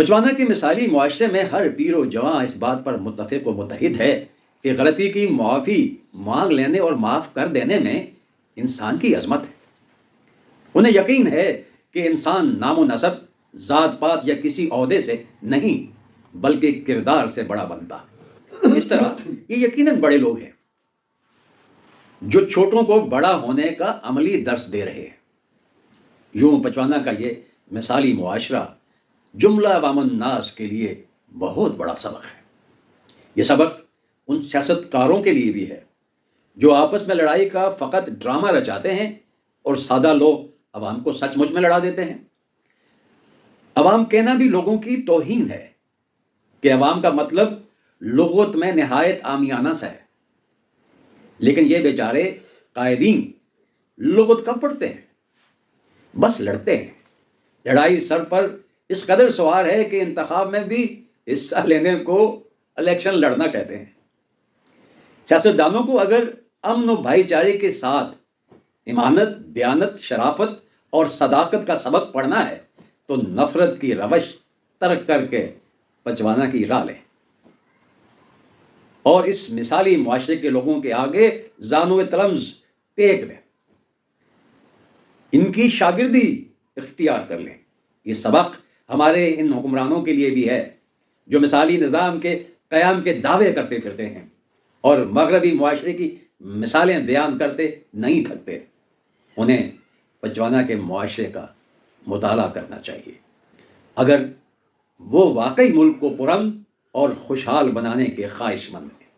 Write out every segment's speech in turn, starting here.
بچوانا کے مثالی معاشرے میں ہر پیر و جواں اس بات پر متفق و متحد ہے کہ غلطی کی معافی مانگ لینے اور معاف کر دینے میں انسان کی عظمت ہے۔ انہیں یقین ہے کہ انسان نام و نسب، ذات پات یا کسی عہدے سے نہیں بلکہ کردار سے بڑا بنتا ہے۔ اس طرح یہ یقیناً بڑے لوگ ہیں جو چھوٹوں کو بڑا ہونے کا عملی درس دے رہے ہیں۔ یوں بچوانا کا یہ مثالی معاشرہ جملہ عوام الناس کے لیے بہت بڑا سبق ہے۔ یہ سبق ان سیاست کاروں کے لیے بھی ہے جو آپس میں لڑائی کا فقط ڈرامہ رچاتے ہیں اور سادہ لوگ عوام کو سچ مچ میں لڑا دیتے ہیں۔ عوام کہنا بھی لوگوں کی توہین ہے کہ عوام کا مطلب لغت میں نہایت عامیانہ سا ہے، لیکن یہ بیچارے قائدین لغت کم پڑھتے ہیں، بس لڑتے ہیں۔ لڑائی سر پر اس قدر سوار ہے کہ انتخاب میں بھی حصہ لینے کو الیکشن لڑنا کہتے ہیں۔ سیاستدانوں کو اگر امن و بھائی چارے کے ساتھ ایمانت، دیانت، شرافت اور صداقت کا سبق پڑھنا ہے تو نفرت کی روش ترک کر کے بچوانا کی راہ لیں اور اس مثالی معاشرے کے لوگوں کے آگے زانو تلمز ٹیک دیں، ان کی شاگردی اختیار کر لیں۔ یہ سبق ہمارے ان حکمرانوں کے لیے بھی ہے جو مثالی نظام کے قیام کے دعوے کرتے پھرتے ہیں اور مغربی معاشرے کی مثالیں بیان کرتے نہیں تھکتے۔ انہیں بچوانا کے معاشرے کا مطالعہ کرنا چاہیے اگر وہ واقعی ملک کو پرامن اور خوشحال بنانے کے خواہش مند ہیں۔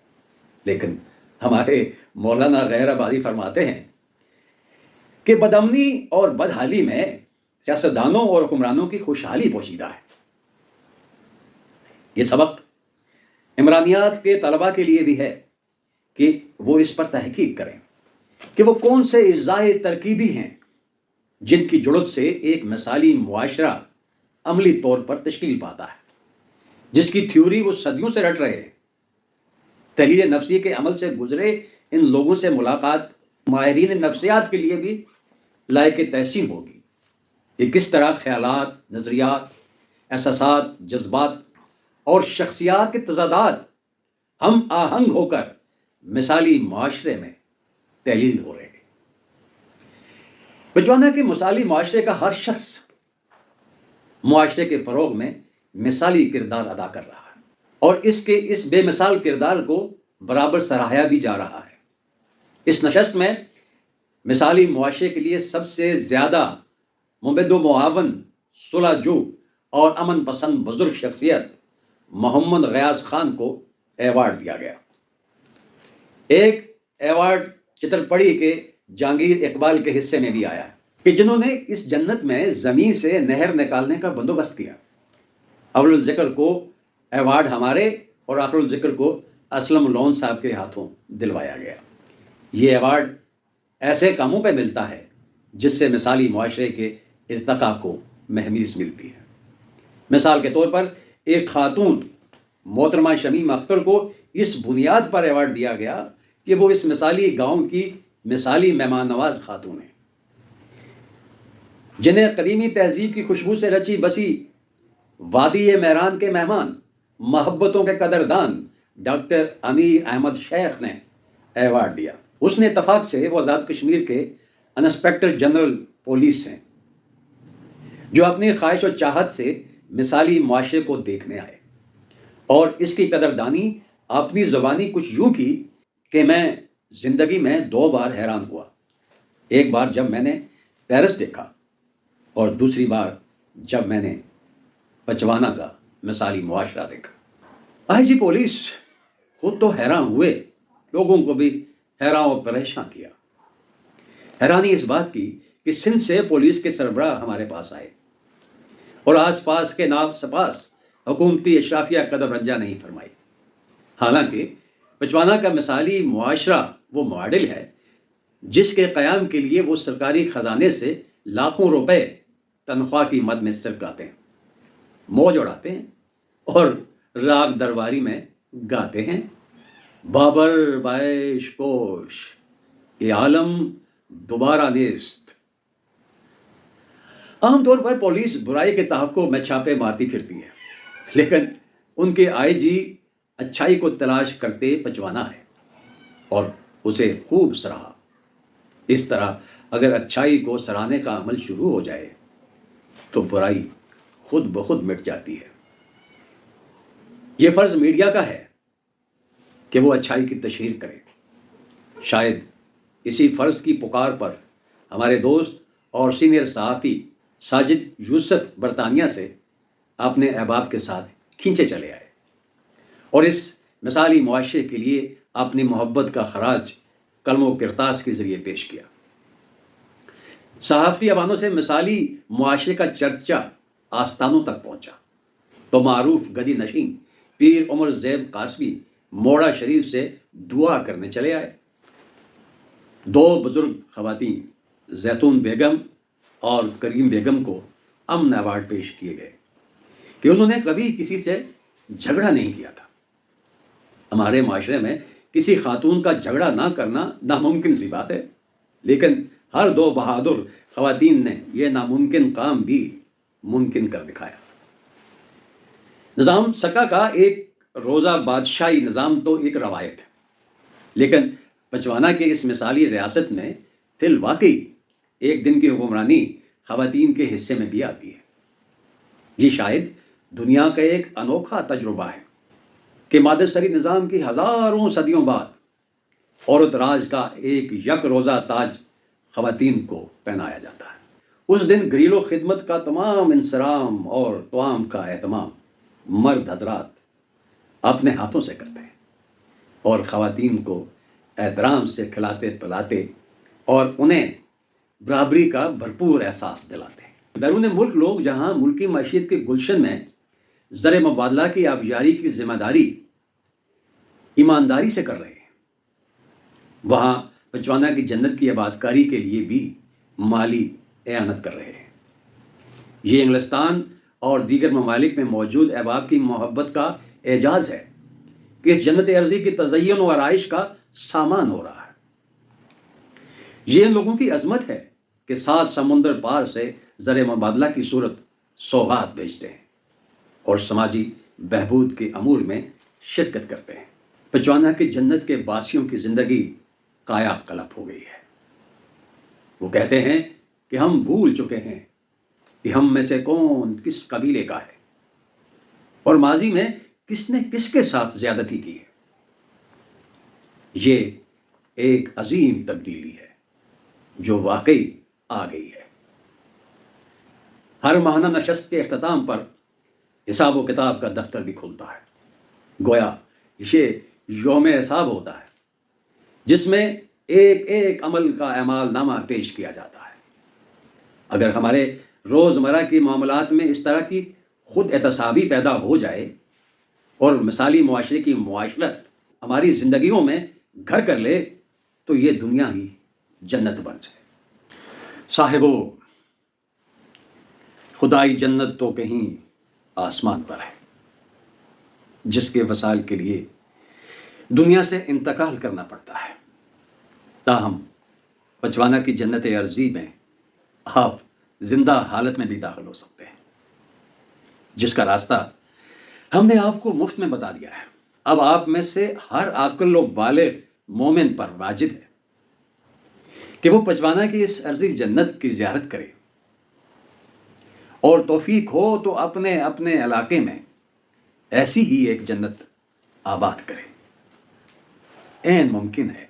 لیکن ہمارے مولانا غیر آبادی فرماتے ہیں کہ بدامنی اور بدحالی میں سیاستدانوں اور حکمرانوں کی خوشحالی پوشیدہ ہے۔ یہ سبق عمرانیات کے طلباء کے لیے بھی ہے کہ وہ اس پر تحقیق کریں کہ وہ کون سے اجزاء ترکیبی ہیں جن کی جڑت سے ایک مثالی معاشرہ عملی طور پر تشکیل پاتا ہے، جس کی تھیوری وہ صدیوں سے رٹ رہے ہیں۔ تحلیل نفسی کے عمل سے گزرے ان لوگوں سے ملاقات ماہرین نفسیات کے لیے بھی لائق تحسین ہوگی کہ کس طرح خیالات، نظریات، احساسات، جذبات اور شخصیات کے تضادات ہم آہنگ ہو کر مثالی معاشرے میں تحلیل ہو رہے ہیں۔ بچوانا کے مثالی معاشرے کا ہر شخص معاشرے کے فروغ میں مثالی کردار ادا کر رہا ہے اور اس بے مثال کردار کو برابر سراہا بھی جا رہا ہے۔ اس نشست میں مثالی معاشرے کے لیے سب سے زیادہ مبد و معاون، صلح جو اور امن پسند بزرگ شخصیت محمد غیاث خان کو ایوارڈ دیا گیا۔ ایک ایوارڈ چترپڑی کے جہانگیر اقبال کے حصے میں بھی آیا کہ جنہوں نے اس جنت میں زمین سے نہر نکالنے کا بندوبست کیا۔ اول الذکر کو ایوارڈ ہمارے اور آخر الذکر کو اسلم لون صاحب کے ہاتھوں دلوایا گیا۔ یہ ایوارڈ ایسے کاموں پہ ملتا ہے جس سے مثالی معاشرے کے ارتقاء کو مہمیز ملتی ہے۔ مثال کے طور پر ایک خاتون محترمہ شمیم اختر کو اس بنیاد پر ایوارڈ دیا گیا کہ وہ اس مثالی گاؤں کی مثالی مہمان نواز خاتون ہیں، جنہیں قدیمی تہذیب کی خوشبو سے رچی بسی وادی میران کے مہمان، محبتوں کے قدردان ڈاکٹر امیر احمد شیخ نے ایوارڈ دیا۔ اس نے اتفاق سے وہ آزاد کشمیر کے انسپیکٹر جنرل پولیس ہیں جو اپنی خواہش و چاہت سے مثالی معاشرے کو دیکھنے آئے اور اس کی قدردانی اپنی زبانی کچھ یوں کی کہ میں زندگی میں 2 بار حیران ہوا۔ ایک بار جب میں نے پیرس دیکھا اور دوسری بار جب میں نے بچوانا کا مثالی معاشرہ دیکھا۔ آئی جی پولیس خود تو حیران ہوئے، لوگوں کو بھی حیران و پریشان کیا۔ حیرانی اس بات کی کہ سندھ سے پولیس کے سربراہ ہمارے پاس آئے اور آس پاس کے نام سپاس حکومتی اشرافیہ قدم رنجہ نہیں فرمائی، حالانکہ بچوانا کا مثالی معاشرہ وہ ماڈل ہے جس کے قیام کے لیے وہ سرکاری خزانے سے لاکھوں روپے تنخواہ کی مد میں سرکاتے ہیں، موج اڑاتے ہیں اور راگ درباری میں گاتے ہیں، بابر بائش کوش یہ عالم دوبارہ نیست۔ عام طور پر پولیس برائی کے تحقق میں چھاپے مارتی پھرتی ہے لیکن ان کے آئی جی اچھائی کو تلاش کرتے پچوانا ہے اور اسے خوب سراہا۔ اس طرح اگر اچھائی کو سراہنے کا عمل شروع ہو جائے تو برائی خود بخود مٹ جاتی ہے۔ یہ فرض میڈیا کا ہے کہ وہ اچھائی کی تشہیر کرے۔ شاید اسی فرض کی پکار پر ہمارے دوست اور سینئر صحافی ساجد یوسف برطانیہ سے اپنے احباب کے ساتھ کھینچے چلے آئے اور اس مثالی معاشرے کے لیے اپنی محبت کا خراج قلم و کرتاس کے ذریعے پیش کیا۔ صحافتی ایوانوں سے مثالی معاشرے کا چرچا آستانوں تک پہنچا تو معروف گدی نشین پیر عمر زیب قاسمی موڑا شریف سے دعا کرنے چلے آئے۔ دو بزرگ خواتین زیتون بیگم اور کریم بیگم کو امن ایوارڈ پیش کیے گئے کہ انہوں نے کبھی کسی سے جھگڑا نہیں کیا تھا۔ ہمارے معاشرے میں کسی خاتون کا جھگڑا نہ کرنا ناممکن سی بات ہے، لیکن ہر دو بہادر خواتین نے یہ ناممکن کام بھی ممکن کر دکھایا۔ نظام سکا کا ایک روزہ بادشاہی نظام تو ایک روایت ہے، لیکن پچوانا کے اس مثالی ریاست میں فی الواقع ایک دن کی حکمرانی خواتین کے حصے میں بھی آتی ہے۔ یہ شاید دنیا کا ایک انوکھا تجربہ ہے کہ مادر سری نظام کی ہزاروں صدیوں بعد عورت راج کا ایک یک روزہ تاج خواتین کو پہنایا جاتا ہے۔ اس دن گھریلو خدمت کا تمام انصرام اور طعام کا اہتمام مرد حضرات اپنے ہاتھوں سے کرتے ہیں اور خواتین کو احترام سے کھلاتے پلاتے اور انہیں برابری کا بھرپور احساس دلاتے ہیں۔ بیرون ملک لوگ جہاں ملکی معیشت کے گلشن میں زر مبادلہ کی آبیاری کی ذمہ داری ایمانداری سے کر رہے ہیں، وہاں پچوانا کی جنت کی آبادکاری کے لیے بھی مالی اعانت کر رہے ہیں۔ یہ انگلستان اور دیگر ممالک میں موجود احباب کی محبت کا اعجاز ہے کہ اس جنت ارضی کی تزئین و آرائش کا سامان ہو رہا ہے۔ یہ ان لوگوں کی عظمت ہے کہ 7 سمندر پار سے زر مبادلہ کی صورت سوغات بھیجتے ہیں اور سماجی بہبود کے امور میں شرکت کرتے ہیں۔ پچوانا کی جنت کے باسیوں کی زندگی کایا کلپ ہو گئی ہے۔ وہ کہتے ہیں کہ ہم بھول چکے ہیں کہ ہم میں سے کون کس قبیلے کا ہے اور ماضی میں کس نے کس کے ساتھ زیادتی کی ہے۔ یہ ایک عظیم تبدیلی ہے جو واقعی آ گئی ہے۔ ہر ماہانہ نشست کے اختتام پر حساب و کتاب کا دفتر بھی کھلتا ہے، گویا یہ یوم حساب ہوتا ہے جس میں ایک ایک عمل کا اعمال نامہ پیش کیا جاتا ہے۔ اگر ہمارے روزمرہ کی معاملات میں اس طرح کی خود احتسابی پیدا ہو جائے اور مثالی معاشرے کی معاشرت ہماری زندگیوں میں گھر کر لے تو یہ دنیا ہی جنت بن جائے۔ صاحبو، خدائی جنت تو کہیں آسمان پر ہے جس کے وصال کے لیے دنیا سے انتقال کرنا پڑتا ہے۔ تاہم پچوانا کی جنت ارضی میں آپ زندہ حالت میں بھی داخل ہو سکتے ہیں، جس کا راستہ ہم نے آپ کو مفت میں بتا دیا ہے۔ اب آپ میں سے ہر عاقل و بالغ مومن پر واجب ہے کہ وہ پچوانا کی اس ارضی جنت کی زیارت کرے اور توفیق ہو تو اپنے اپنے علاقے میں ایسی ہی ایک جنت آباد کرے۔ عین ممکن ہے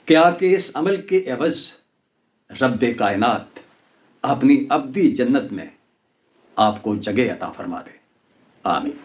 کہ آپ کے اس عمل کے عوض رب کائنات اپنی ابدی جنت میں آپ کو جگہ عطا فرما دے۔ آمین۔